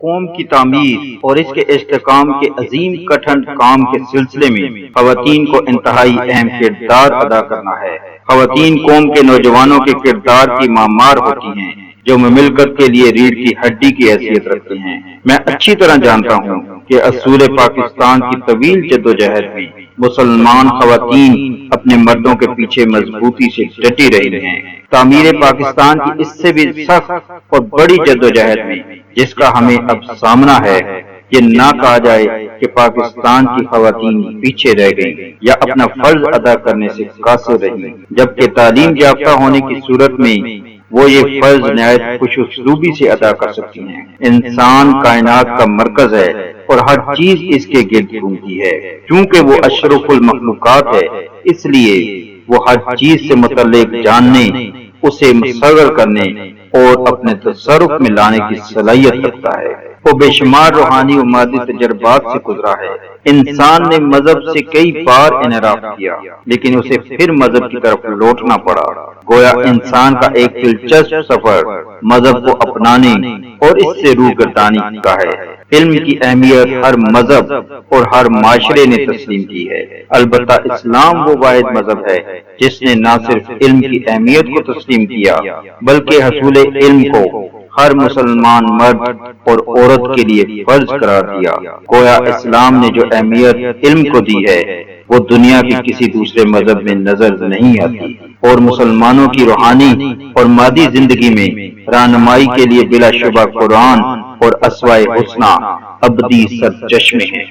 قوم کی تعمیر اور اس کے استحکام کے عظیم کٹھن کام کے سلسلے میں خواتین کو انتہائی اہم کردار ادا کرنا ہے۔ خواتین قوم کے نوجوانوں کے کردار کی معمار ہوتی ہیں جو مملکت کے لیے ریڑھ کی ہڈی کی حیثیت رکھتی ہیں۔ میں اچھی طرح جانتا ہوں کہ اصول پاکستان کی طویل جدوجہد میں مسلمان خواتین اپنے مردوں کے پیچھے مضبوطی سے ڈٹی رہی ہیں۔ تعمیر پاکستان کی اس سے بھی سخت اور بڑی جدوجہد میں جس کا ہمیں اب سامنا ہے، یہ نہ کہا جائے کہ پاکستان کی خواتین پیچھے رہ گئیں یا اپنا فرض ادا کرنے سے قاصر رہیں، جبکہ تعلیم یافتہ ہونے کی صورت میں وہ یہ فرض نہایت خوش اسلوبی سے ادا کر سکتی ہیں۔ انسان کائنات کا مرکز ہے اور ہر چیز اس کے گرد گھومتی ہے۔ چونکہ وہ اشرف المخلوقات ہے، اس لیے وہ ہر چیز سے متعلق جاننے، اسے مصور کرنے اور اپنے تصرف میں لانے کی صلاحیت رکھتا ہے۔ وہ بے شمار روحانی و مادی تجربات سے گزرا ہے۔ انسان نے مذہب سے کئی بار انحراف کیا، لیکن اسے پھر مذہب کی طرف لوٹنا پڑا۔ گویا انسان کا ایک دلچسپ سفر مذہب کو اپنانے اور اس سے روگردانی کا ہے۔ علم کی اہمیت ہر مذہب اور ہر معاشرے نے تسلیم کی ہے، البتہ اسلام وہ واحد مذہب ہے جس نے نہ صرف علم کی اہمیت کو تسلیم کیا بلکہ حصول علم کو ہر مسلمان مرد اور عورت کے لیے فرض قرار دیا۔ گویا اسلام نے جو اہمیت علم کو دی ہے وہ دنیا کے کسی دوسرے مذہب میں نظر نہیں آتی، اور مسلمانوں کی روحانی اور مادی زندگی میں رہنمائی کے لیے بلا شبہ قرآن اور اسوائے حسنہ ابدی سرچشمے ہیں۔